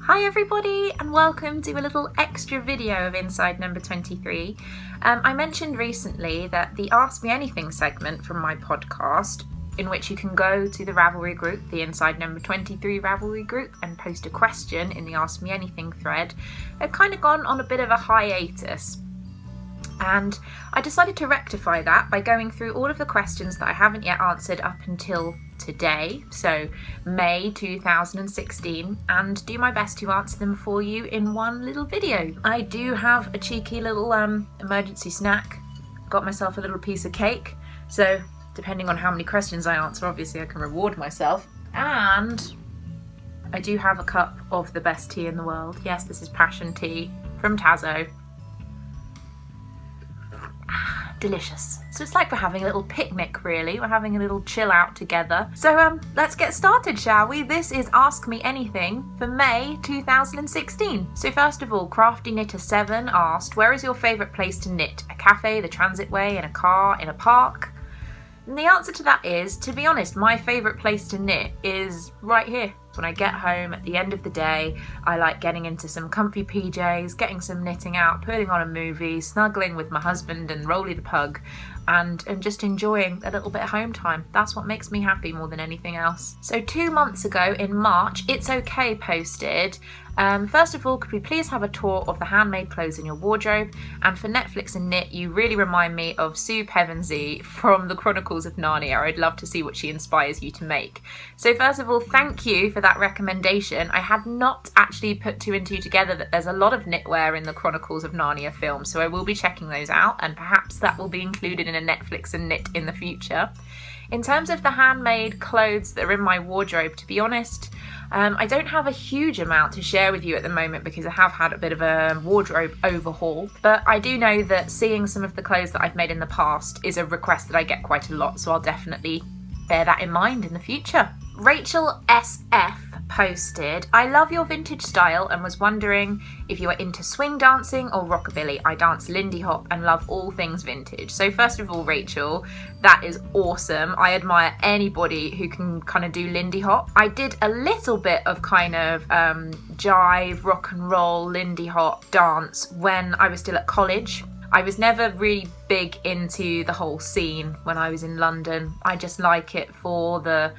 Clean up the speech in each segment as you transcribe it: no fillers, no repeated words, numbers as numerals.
Hi everybody and welcome to a little extra video of Inside number 23. I mentioned recently that the Ask Me Anything segment from my podcast, in which you can go to the Ravelry Group, the Inside number 23 Ravelry Group, and post a question in the Ask Me Anything thread, had kind of gone on a bit of a hiatus. And I decided to rectify that by going through all of the questions that I haven't yet answered up until today, so May 2016, and do my best to answer them for you in one little video. I do have a cheeky little emergency snack. Got myself a little piece of cake, so depending on how many questions I answer, obviously I can reward myself. And I do have a cup of the best tea in the world. Yes, this is passion tea from Tazo. Delicious. So it's like we're having a little picnic, really. We're having a little chill out together. So let's get started, shall we? This is Ask Me Anything for May 2016. So first of all, Crafty Knitter 7 asked, where is your favourite place to knit? A cafe, the transitway, in a car, in a park? And the answer to that is, to be honest, my favourite place to knit is right here. When I get home at the end of the day, I like getting into some comfy PJs, getting some knitting out, putting on a movie, snuggling with my husband and Rolly the pug, and just enjoying a little bit of home time. That's what makes me happy more than anything else. So 2 months ago in March, It's Okay posted, first of all, could we please have a tour of the handmade clothes in your wardrobe? And for Netflix and Knit, you really remind me of Sue Pevensey from the Chronicles of Narnia. I'd love to see what she inspires you to make. So first of all, thank you for that recommendation. I had not actually put two and two together that there's a lot of knitwear in the Chronicles of Narnia film, so I will be checking those out, and perhaps that will be included in a Netflix and Knit in the future. In terms of the handmade clothes that are in my wardrobe, to be honest, I don't have a huge amount to share with you at the moment because I have had a bit of a wardrobe overhaul, but I do know that seeing some of the clothes that I've made in the past is a request that I get quite a lot, so I'll definitely bear that in mind in the future. Rachel SF posted, I love your vintage style and was wondering if you are into swing dancing or rockabilly. I dance Lindy Hop and love all things vintage. So first of all, Rachel, that is awesome. I admire anybody who can kind of do Lindy Hop. I did a little bit of kind of jive, rock and roll, Lindy Hop dance when I was still at college. I was never really big into the whole scene when I was in London. I just like it for the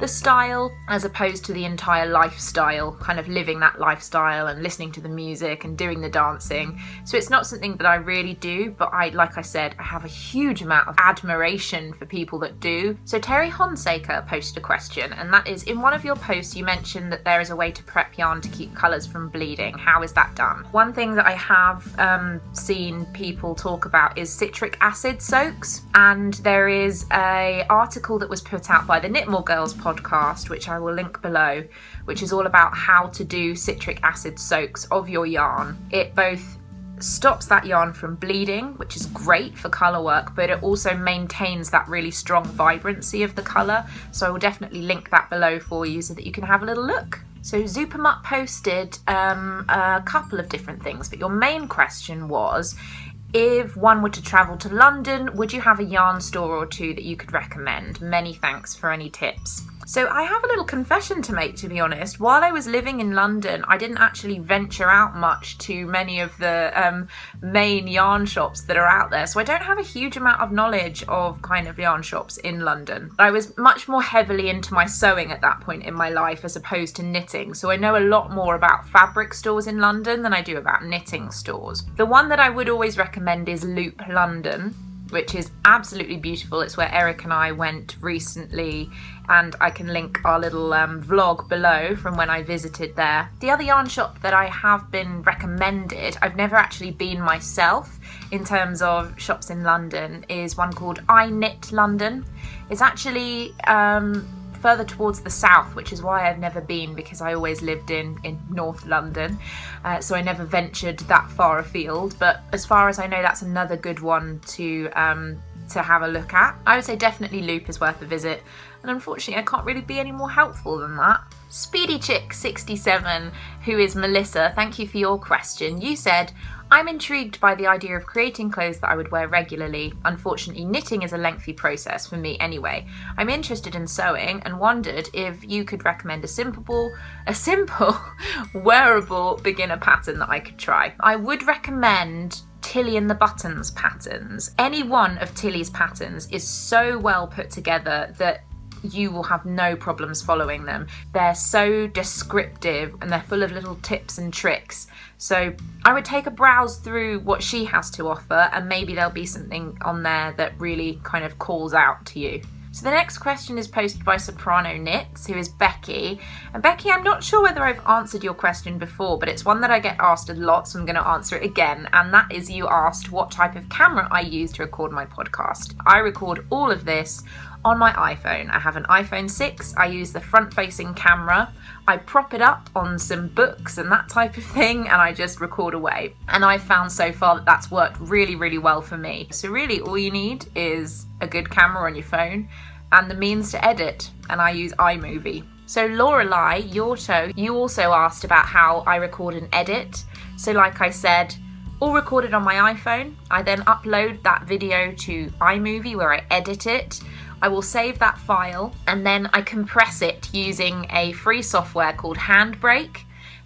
style as opposed to the entire lifestyle, kind of living that lifestyle and listening to the music and doing the dancing. So it's not something that I really do, but like I said, I have a huge amount of admiration for people that do. So Terry Honsaker posted a question, and that is, in one of your posts you mentioned that there is a way to prep yarn to keep colours from bleeding. How is that done? One thing that I have seen people talk about is citric acid soaks, and there is an article that was put out by the Knitmore Girls podcast, which I will link below, which is all about how to do citric acid soaks of your yarn. It both stops that yarn from bleeding, which is great for colour work, but it also maintains that really strong vibrancy of the colour. So I will definitely link that below for you so that you can have a little look. So Zupermutt posted a couple of different things, but your main question was, if one were to travel to London, would you have a yarn store or two that you could recommend? Many thanks for any tips. So I have a little confession to make, to be honest. While I was living in London, I didn't actually venture out much to many of the main yarn shops that are out there. So I don't have a huge amount of knowledge of kind of yarn shops in London. I was much more heavily into my sewing at that point in my life as opposed to knitting. So I know a lot more about fabric stores in London than I do about knitting stores. The one that I would always recommend is Loop London, which is absolutely beautiful. It's where Eric and I went recently, and I can link our little vlog below from when I visited there. The other yarn shop that I have been recommended, I've never actually been myself in terms of shops in London, is one called I Knit London. It's actually further towards the south, which is why I've never been, because I always lived in North London, so I never ventured that far afield. But as far as I know, that's another good one to to have a look at. I would say definitely Loop is worth a visit, and unfortunately I can't really be any more helpful than that. Speedy Chick 67, who is Melissa, thank you for your question. You said, I'm intrigued by the idea of creating clothes that I would wear regularly. Unfortunately, knitting is a lengthy process for me anyway. I'm interested in sewing and wondered if you could recommend a simple wearable beginner pattern that I could try. I would recommend Tilly and the Buttons patterns. Any one of Tilly's patterns is so well put together that you will have no problems following them. They're so descriptive and they're full of little tips and tricks. So I would take a browse through what she has to offer, and maybe there'll be something on there that really kind of calls out to you. So the next question is posted by Soprano Knits, who is Becky. And Becky, I'm not sure whether I've answered your question before, but it's one that I get asked a lot, so I'm going to answer it again. And that is, you asked what type of camera I use to record my podcast. I record all of this on my iPhone. I have an iPhone 6. I use the front-facing camera. I prop it up on some books and that type of thing, and I just record away. And I've found so far that that's worked really, really well for me. So really all you need is a good camera on your phone and the means to edit, and I use iMovie. So Lorelei Yorto, you also asked about how I record and edit. So like I said, all recorded on my iPhone. I then upload that video to iMovie where I edit it. I will save that file and then I compress it using a free software called Handbrake.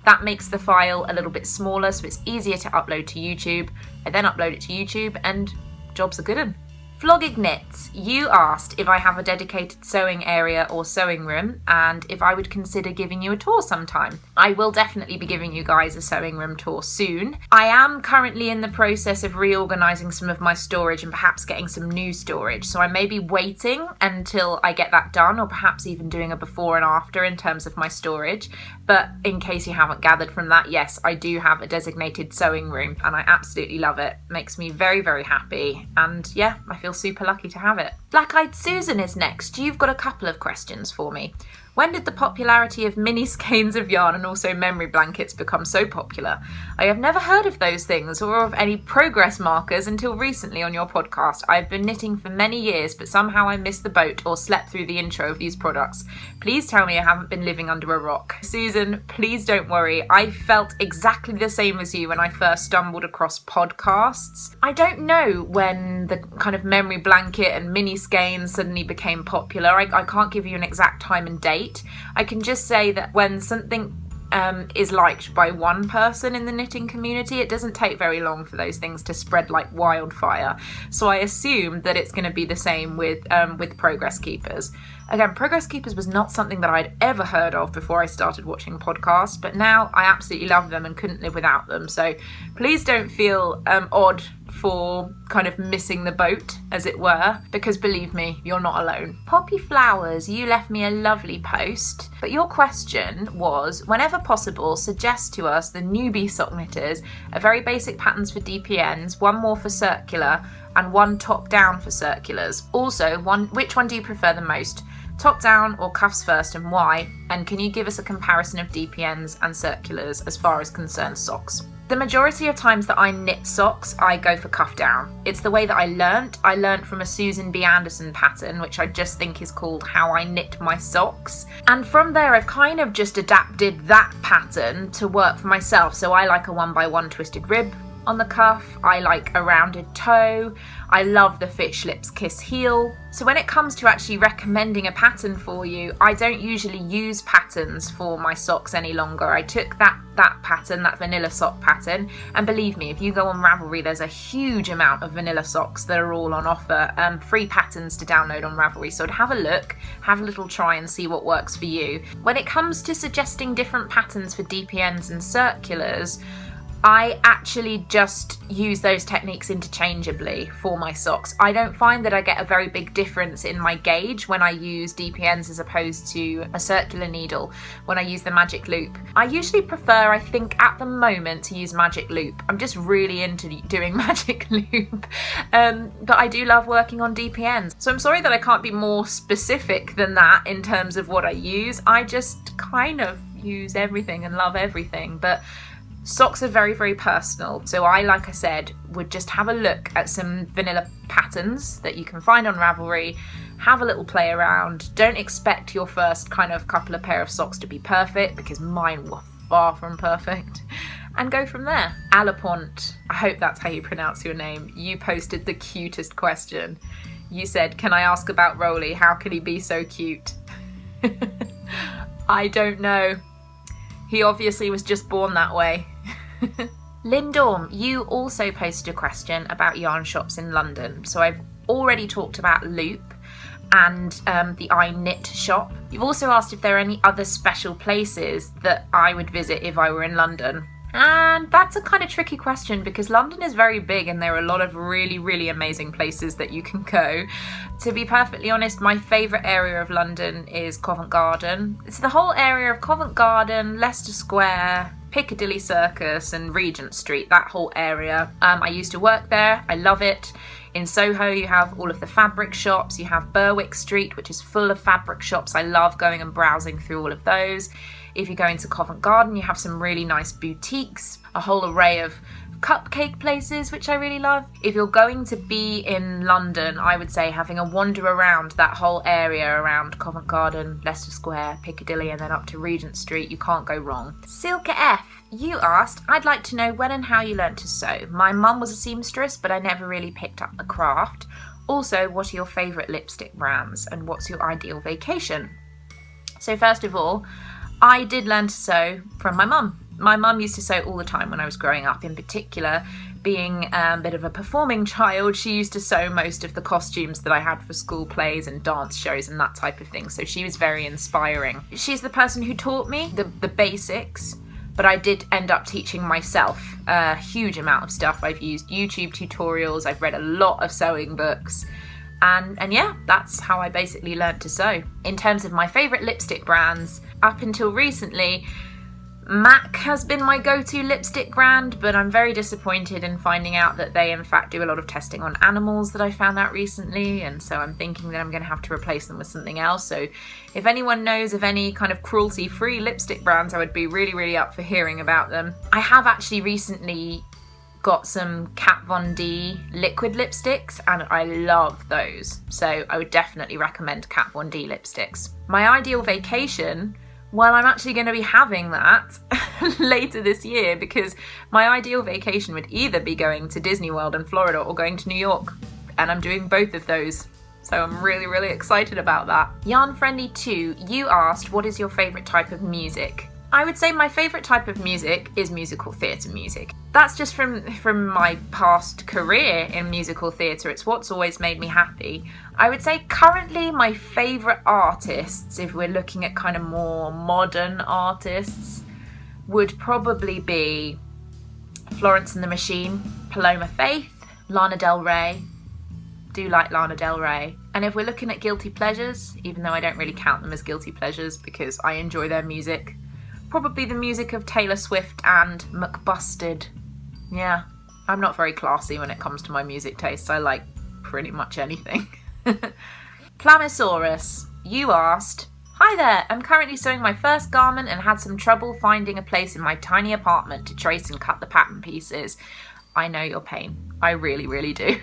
That makes the file a little bit smaller so it's easier to upload to YouTube. I then upload it to YouTube and job's a good one. Flogging Knits, you asked if I have a dedicated sewing area or sewing room and if I would consider giving you a tour sometime. I will definitely be giving you guys a sewing room tour soon. I am currently in the process of reorganising some of my storage and perhaps getting some new storage, so I may be waiting until I get that done, or perhaps even doing a before and after in terms of my storage. But in case you haven't gathered from that, yes, I do have a designated sewing room and I absolutely love it. It makes me very, very happy, and yeah, I feel super lucky to have it. Black-Eyed Susan is next. You've got a couple of questions for me. When did the popularity of mini skeins of yarn and also memory blankets become so popular? I have never heard of those things or of any progress markers until recently on your podcast. I've been knitting for many years, but somehow I missed the boat or slept through the intro of these products. Please tell me I haven't been living under a rock. Susan, please don't worry. I felt exactly the same as you when I first stumbled across podcasts. I don't know when the kind of memory blanket and mini skeins suddenly became popular. I can't give you an exact time and date. I can just say that when something is liked by one person in the knitting community, it doesn't take very long for those things to spread like wildfire. So I assume that it's going to be the same with Progress Keepers. Again, Progress Keepers was not something that I'd ever heard of before I started watching podcasts, but now I absolutely love them and couldn't live without them. So please don't feel odd for kind of missing the boat, as it were, because believe me, you're not alone. Poppy Flowers, you left me a lovely post, but your question was, whenever possible, suggest to us, the newbie sock knitters, a very basic patterns for DPNs, one more for circular, and one top down for circulars. Also, which one do you prefer the most? Top down or cuffs first, and why? And can you give us a comparison of DPNs and circulars as far as concerns socks? The majority of times that I knit socks, I go for cuff down. It's the way that I learnt. I learnt from a Susan B. Anderson pattern, which I just think is called How I Knit My Socks. And from there, I've kind of just adapted that pattern to work for myself. So I like a 1x1 twisted rib on the cuff. I like a rounded toe. I love the Fish Lips Kiss heel. So when it comes to actually recommending a pattern for you, I don't usually use patterns for my socks any longer. I took that pattern, that vanilla sock pattern, and believe me, if you go on Ravelry, there's a huge amount of vanilla socks that are all on offer, free patterns to download on Ravelry. So have a look, have a little try and see what works for you. When it comes to suggesting different patterns for DPNs and circulars, I actually just use those techniques interchangeably for my socks. I don't find that I get a very big difference in my gauge when I use DPNs as opposed to a circular needle when I use the magic loop. I usually prefer, I think at the moment, to use magic loop. I'm just really into doing magic loop, but I do love working on DPNs. So I'm sorry that I can't be more specific than that in terms of what I use. I just kind of use everything and love everything, but Socks are very, very personal. So I, like I said, would just have a look at some vanilla patterns that you can find on Ravelry, have a little play around. Don't expect your first kind of couple of pair of socks to be perfect, because mine were far from perfect, and go from there. Alapont, I hope that's how you pronounce your name. You posted the cutest question. You said, can I ask about Rolly? How can he be so cute? I don't know. He obviously was just born that way. Lindorm, you also posted a question about yarn shops in London. So I've already talked about Loop and the I Knit shop. You've also asked if there are any other special places that I would visit if I were in London. And that's a kind of tricky question because London is very big and there are a lot of really, really amazing places that you can go. To be perfectly honest, my favourite area of London is Covent Garden. It's the whole area of Covent Garden, Leicester Square, Piccadilly Circus and Regent Street, that whole area. I used to work there. I love it. In Soho, you have all of the fabric shops. You have Berwick Street, which is full of fabric shops. I love going and browsing through all of those. If you go into Covent Garden, you have some really nice boutiques, a whole array of cupcake places, which I really love. If you're going to be in London, I would say having a wander around that whole area around Covent Garden, Leicester Square, Piccadilly, and then up to Regent Street, you can't go wrong. Silke F, you asked, I'd like to know when and how you learnt to sew. My mum was a seamstress, but I never really picked up the craft. Also, what are your favourite lipstick brands and what's your ideal vacation? So first of all, I did learn to sew from my mum. My mum used to sew all the time when I was growing up. In particular, being a bit of a performing child, she used to sew most of the costumes that I had for school plays and dance shows and that type of thing. So she was very inspiring. She's the person who taught me the basics, but I did end up teaching myself a huge amount of stuff. I've used YouTube tutorials, I've read a lot of sewing books. And yeah, that's how I basically learnt to sew. In terms of my favourite lipstick brands, up until recently, MAC has been my go-to lipstick brand, but I'm very disappointed in finding out that they in fact do a lot of testing on animals that I found out recently, and so I'm thinking that I'm going to have to replace them with something else. So if anyone knows of any kind of cruelty-free lipstick brands, I would be really, really up for hearing about them. I have actually recently got some Kat Von D liquid lipsticks and I love those, so I would definitely recommend Kat Von D lipsticks. My ideal vacation, well, I'm actually going to be having that later this year, because my ideal vacation would either be going to Disney World in Florida or going to New York, and I'm doing both of those. So I'm really, really excited about that. Yarn Friendly 2, you asked, what is your favourite type of music? I would say my favourite type of music is musical theatre music. That's just from my past career in musical theatre. It's what's always made me happy. I would say currently my favourite artists, if we're looking at kind of more modern artists, would probably be Florence and the Machine, Paloma Faith, Lana Del Rey. Do like Lana Del Rey. And if we're looking at guilty pleasures, even though I don't really count them as guilty pleasures because I enjoy their music, probably the music of Taylor Swift and McBusted. Yeah, I'm not very classy when it comes to my music tastes. I like pretty much anything. Planosaurus, you asked, hi there, I'm currently sewing my first garment and had some trouble finding a place in my tiny apartment to trace and cut the pattern pieces. I know your pain. I really, really do.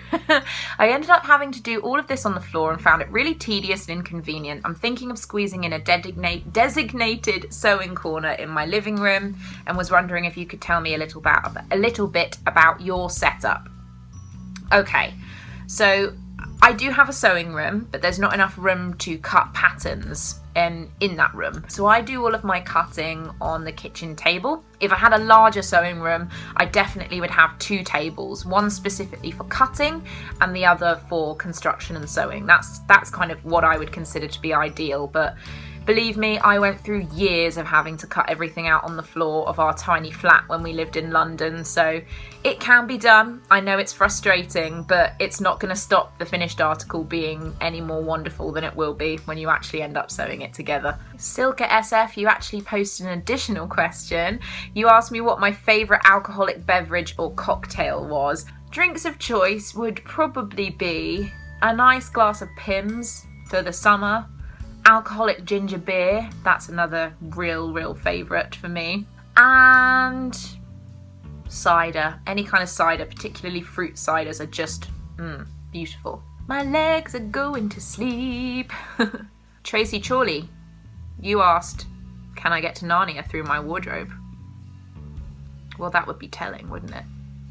I ended up having to do all of this on the floor and found it really tedious and inconvenient. I'm thinking of squeezing in a designated sewing corner in my living room and was wondering if you could tell me a little bit about your setup. Okay, so I do have a sewing room, but there's not enough room to cut patterns in that room. So I do all of my cutting on the kitchen table. If I had a larger sewing room, I definitely would have two tables, one specifically for cutting and the other for construction and sewing. That's kind of what I would consider to be ideal, but believe me, I went through years of having to cut everything out on the floor of our tiny flat when we lived in London, so it can be done. I know it's frustrating, but it's not going to stop the finished article being any more wonderful than it will be when you actually end up sewing it together. Silke SF, you actually posted an additional question. You asked me what my favourite alcoholic beverage or cocktail was. Drinks of choice would probably be a nice glass of Pimm's for the summer, alcoholic ginger beer, that's another real favourite for me, and cider, any kind of cider, particularly fruit ciders, are just beautiful. My legs are going to sleep. Tracy Chorley, you asked, can I get to Narnia through my wardrobe? Well, that would be telling, wouldn't it?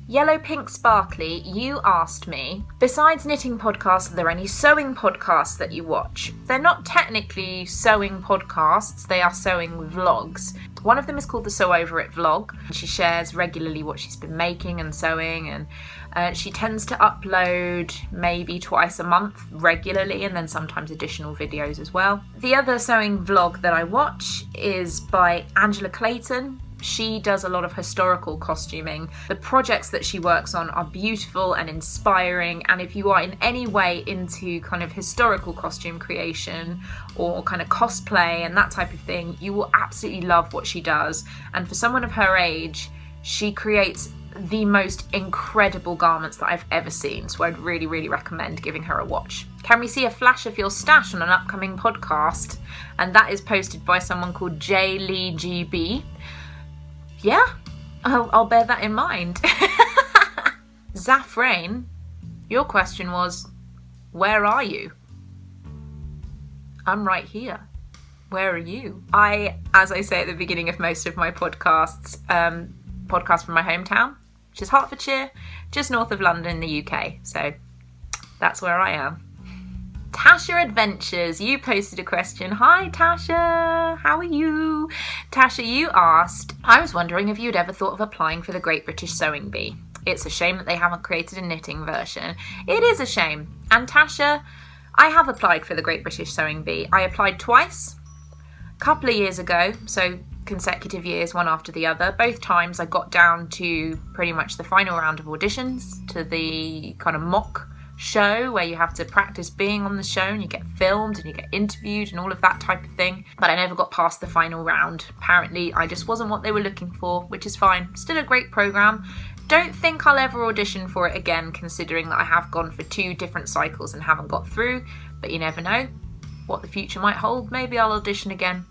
Yellow Pink Sparkly, you asked me, besides knitting podcasts, are there any sewing podcasts that you watch? They're not technically sewing podcasts, they are sewing vlogs. One of them is called the Sew Over It vlog. She shares regularly what she's been making and sewing, and she tends to upload maybe twice a month regularly, and then sometimes additional videos as well. The other sewing vlog that I watch is by Angela Clayton. She does a lot of historical costuming. The projects that she works on are beautiful and inspiring, and if you are in any way into kind of historical costume creation or kind of cosplay and that type of thing, you will absolutely love what she does. And for someone of her age, she creates the most incredible garments that I've ever seen, so I'd really, really recommend giving her a watch. Can we see a flash of your stash on an upcoming podcast? And that is posted by someone called J. Lee GB. Yeah, I'll bear that in mind. Zafrain, your question was, where are you? I'm right here. Where are you? As I say at the beginning of most of my podcasts, podcast from my hometown, which is Hertfordshire, just north of London in the UK. So that's where I am. Tasha Adventures, you posted a question. Hi Tasha, how are you? Tasha, you asked, I was wondering if you'd ever thought of applying for the Great British Sewing Bee. It's a shame that they haven't created a knitting version. It is a shame. And Tasha, I have applied for the Great British Sewing Bee. I applied twice, a couple of years ago, so consecutive years, one after the other. Both times I got down to pretty much the final round of auditions, to the kind of mock show where you have to practice being on the show and you get filmed and you get interviewed and all of that type of thing, but I never got past the final round. Apparently I just wasn't what they were looking for, which is fine. Still a great programme. Don't think I'll ever audition for it again, considering that I have gone for 2 different cycles and haven't got through, but you never know what the future might hold. Maybe I'll audition again,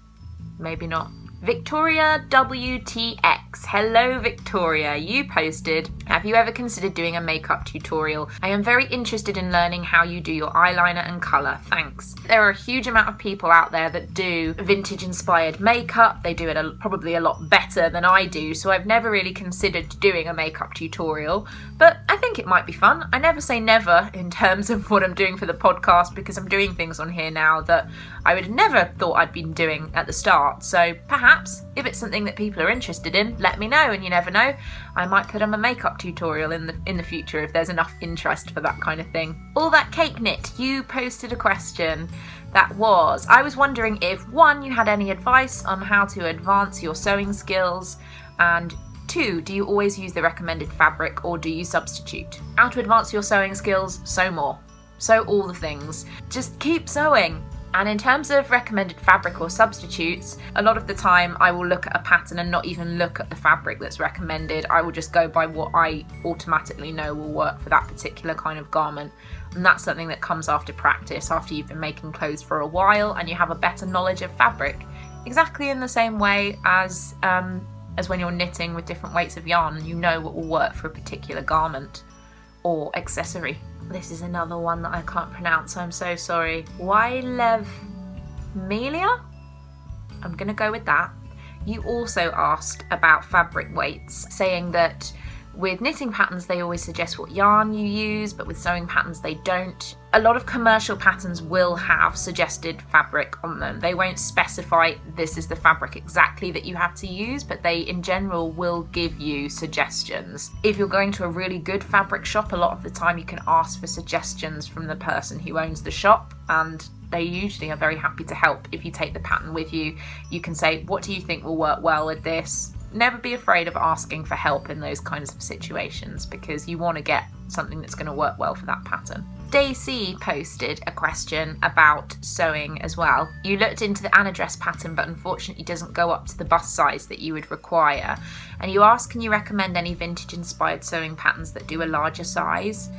maybe not. Victoria WTX. Hello Victoria, you posted, have you ever considered doing a makeup tutorial? I am very interested in learning how you do your eyeliner and colour, thanks. There are a huge amount of people out there that do vintage inspired makeup. They do it probably a lot better than I do, so I've never really considered doing a makeup tutorial, but I think it might be fun. I never say never in terms of what I'm doing for the podcast, because I'm doing things on here now that I would have never thought I'd been doing at the start, so perhaps if it's something that people are interested in, let me know, and you never know, I might put on a makeup tutorial in the future if there's enough interest for that kind of thing. All That Cake Knit, you posted a question that was, I was wondering if 1, you had any advice on how to advance your sewing skills, and 2, do you always use the recommended fabric or do you substitute? How to advance your sewing skills, sew more. Sew all the things. Just keep sewing. And in terms of recommended fabric or substitutes, a lot of the time I will look at a pattern and not even look at the fabric that's recommended. I will just go by what I automatically know will work for that particular kind of garment. And that's something that comes after practice, after you've been making clothes for a while and you have a better knowledge of fabric. Exactly in the same way as when you're knitting with different weights of yarn and you know what will work for a particular garment or accessory. This is another one that I can't pronounce, I'm so sorry. Wylev Melia? I'm gonna go with that. You also asked about fabric weights, saying that with knitting patterns they always suggest what yarn you use, but with sewing patterns they don't. A lot of commercial patterns will have suggested fabric on them. They won't specify this is the fabric exactly that you have to use, but they in general will give you suggestions. If you're going to a really good fabric shop, a lot of the time you can ask for suggestions from the person who owns the shop, and they usually are very happy to help. If you take the pattern with you, you can say, what do you think will work well with this? Never be afraid of asking for help in those kinds of situations, because you want to get something that's going to work well for that pattern. Daisy posted a question about sewing as well. You looked into the Anna dress pattern, but unfortunately doesn't go up to the bust size that you would require. And you asked, can you recommend any vintage inspired sewing patterns that do a larger size?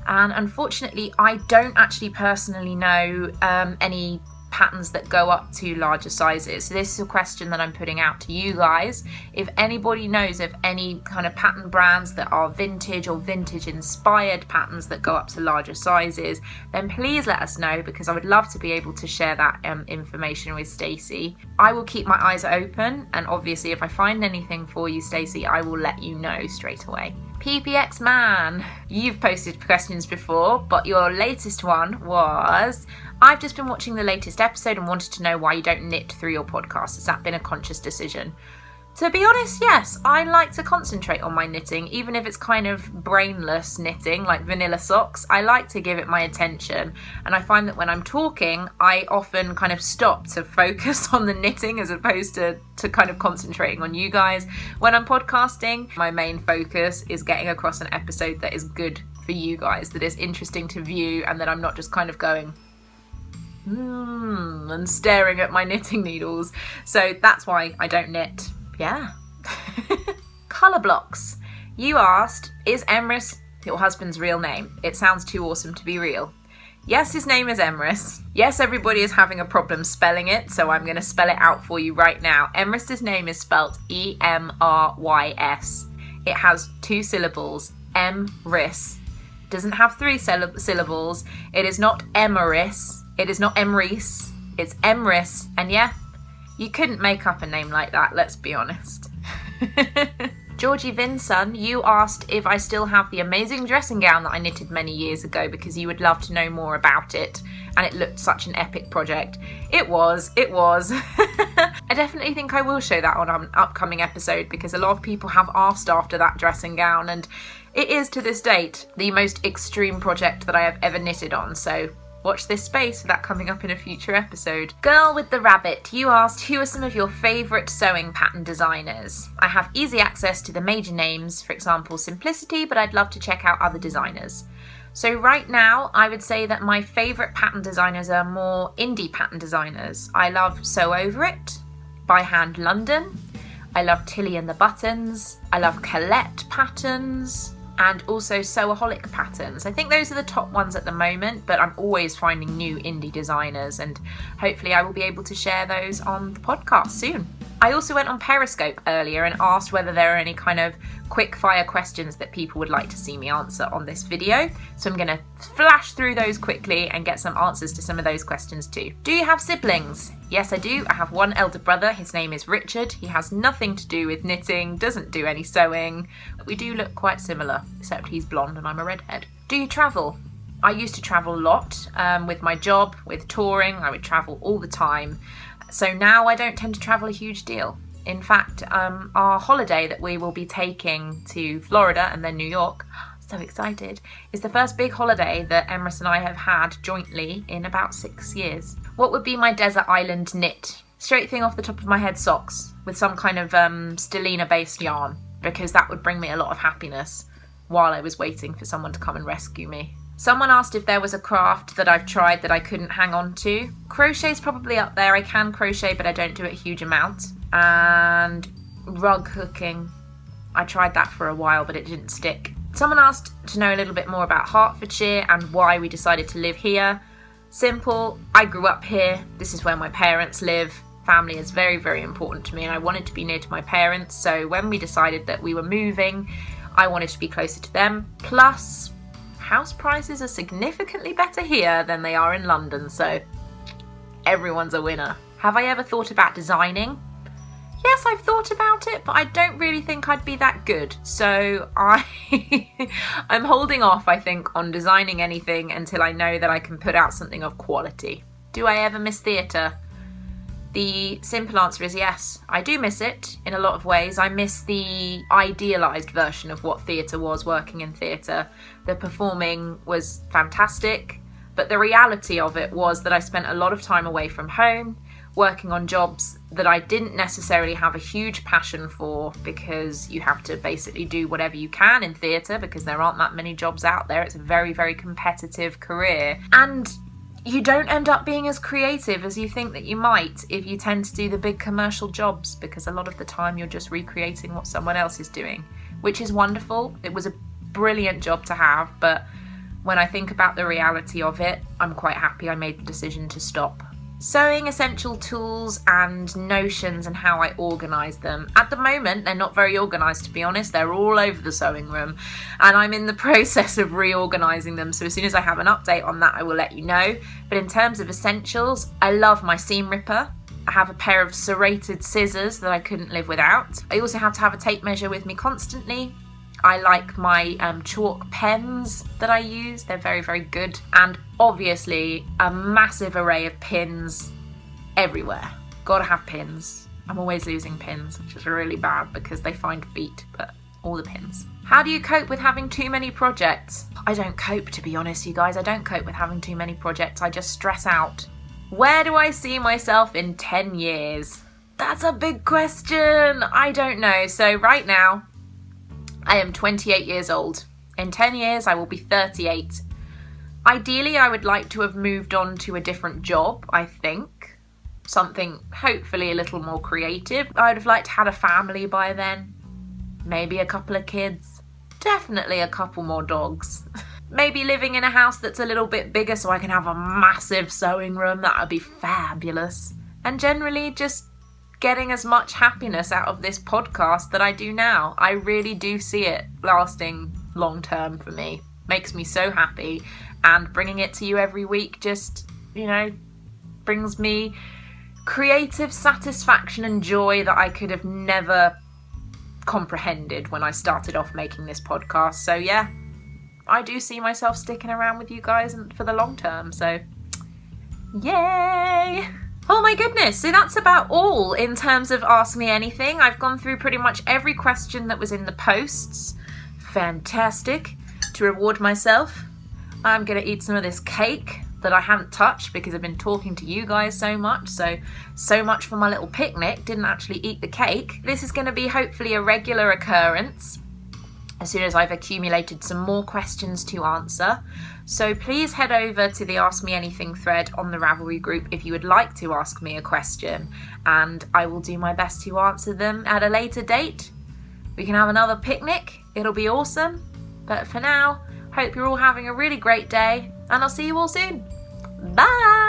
And unfortunately, I don't actually personally know any patterns that go up to larger sizes. So this is a question that I'm putting out to you guys. If anybody knows of any kind of pattern brands that are vintage or vintage inspired patterns that go up to larger sizes, then please let us know, because I would love to be able to share that information with Stacey. I will keep my eyes open, and obviously if I find anything for you, Stacey, I will let you know straight away. PPX Man, you've posted questions before, but your latest one was, I've just been watching the latest episode and wanted to know why you don't knit through your podcast. Has that been a conscious decision? To be honest, yes. I like to concentrate on my knitting, even if it's kind of brainless knitting, like vanilla socks. I like to give it my attention, and I find that when I'm talking, I often kind of stop to focus on the knitting as opposed to kind of concentrating on you guys. When I'm podcasting, my main focus is getting across an episode that is good for you guys, that is interesting to view, and that I'm not just kind of going and staring at my knitting needles. So that's why I don't knit. Yeah. Colour blocks. You asked, is Emrys your husband's real name? It sounds too awesome to be real. Yes, his name is Emrys. Yes, everybody is having a problem spelling it, so I'm going to spell it out for you right now. Emrys' name is spelt Emrys. It has 2 syllables, Emrys. It doesn't have 3 syllables. It is not Emerys. It is not Emrys. It's Emrys. And yeah, you couldn't make up a name like that, let's be honest. Georgie Vinson, you asked if I still have the amazing dressing gown that I knitted many years ago, because you would love to know more about it, and it looked such an epic project. It was. I definitely think I will show that on an upcoming episode, because a lot of people have asked after that dressing gown, and it is to this date the most extreme project that I have ever knitted on, so watch this space for that coming up in a future episode. Girl with the Rabbit, you asked who are some of your favourite sewing pattern designers. I have easy access to the major names, for example Simplicity, but I'd love to check out other designers. So right now, I would say that my favourite pattern designers are more indie pattern designers. I love Sew Over It, By Hand London, I love Tilly and the Buttons, I love Colette Patterns, and also Sewaholic Patterns. I think those are the top ones at the moment, but I'm always finding new indie designers, and hopefully I will be able to share those on the podcast soon. I also went on Periscope earlier and asked whether there are any kind of quick fire questions that people would like to see me answer on this video. So I'm going to flash through those quickly and get some answers to some of those questions too. Do you have siblings? Yes, I do. I have one elder brother. His name is Richard. He has nothing to do with knitting, doesn't do any sewing. We do look quite similar, except he's blonde and I'm a redhead. Do you travel? I used to travel a lot with my job, with touring. I would travel all the time. So now I don't tend to travel a huge deal. In fact, our holiday that we will be taking to Florida and then New York, so excited, is the first big holiday that Emrys and I have had jointly in about 6 years. What would be my desert island knit? Straight thing off the top of my head, socks with some kind of stellina based yarn, because that would bring me a lot of happiness while I was waiting for someone to come and rescue me. Someone asked if there was a craft that I've tried that I couldn't hang on to. Crochet's probably up there. I can crochet, but I don't do it a huge amount. And rug hooking. I tried that for a while, but it didn't stick. Someone asked to know a little bit more about Hertfordshire and why we decided to live here. Simple. I grew up here. This is where my parents live. Family is very, very important to me, and I wanted to be near to my parents. So when we decided that we were moving, I wanted to be closer to them. Plus, house prices are significantly better here than they are in London, so everyone's a winner. Have I ever thought about designing? Yes, I've thought about it, but I don't really think I'd be that good. So I'm holding off, I think, on designing anything until I know that I can put out something of quality. Do I ever miss theatre? The simple answer is yes. I do miss it in a lot of ways. I miss the idealised version of what theatre was, working in theatre. The performing was fantastic, but the reality of it was that I spent a lot of time away from home, working on jobs that I didn't necessarily have a huge passion for, because you have to basically do whatever you can in theatre because there aren't that many jobs out there. It's a very, very competitive career. And you don't end up being as creative as you think that you might if you tend to do the big commercial jobs, because a lot of the time you're just recreating what someone else is doing, which is wonderful. It was a brilliant job to have, but when I think about the reality of it, I'm quite happy I made the decision to stop. Sewing essential tools and notions and how I organise them. At the moment, they're not very organised, to be honest. They're all over the sewing room and I'm in the process of reorganising them. So as soon as I have an update on that, I will let you know. But in terms of essentials, I love my seam ripper. I have a pair of serrated scissors that I couldn't live without. I also have to have a tape measure with me constantly. I like my chalk pens that I use. They're very, very good. And obviously a massive array of pins everywhere. Gotta have pins. I'm always losing pins, which is really bad because they find feet, but all the pins. How do you cope with having too many projects? I don't cope, to be honest, you guys. I don't cope with having too many projects. I just stress out. Where do I see myself in 10 years? That's a big question. I don't know. So right now, I am 28 years old. In 10 years, I will be 38. Ideally, I would like to have moved on to a different job, I think. Something hopefully a little more creative. I would have liked to have had a family by then. Maybe a couple of kids. Definitely a couple more dogs. Maybe living in a house that's a little bit bigger so I can have a massive sewing room. That would be fabulous. And generally just getting as much happiness out of this podcast that I do now. I really do see it lasting long term for me. Makes me so happy, and bringing it to you every week just, brings me creative satisfaction and joy that I could have never comprehended when I started off making this podcast. So yeah, I do see myself sticking around with you guys for the long term, so yay! Oh my goodness, so that's about all in terms of Ask Me Anything. I've gone through pretty much every question that was in the posts. Fantastic. To reward myself, I'm going to eat some of this cake that I haven't touched because I've been talking to you guys so much. So much for my little picnic. Didn't actually eat the cake. This is going to be hopefully a regular occurrence as soon as I've accumulated some more questions to answer. So please head over to the Ask Me Anything thread on the Ravelry group if you would like to ask me a question, and I will do my best to answer them at a later date. We can have another picnic. It'll be awesome. But for now, hope you're all having a really great day, and I'll see you all soon. Bye!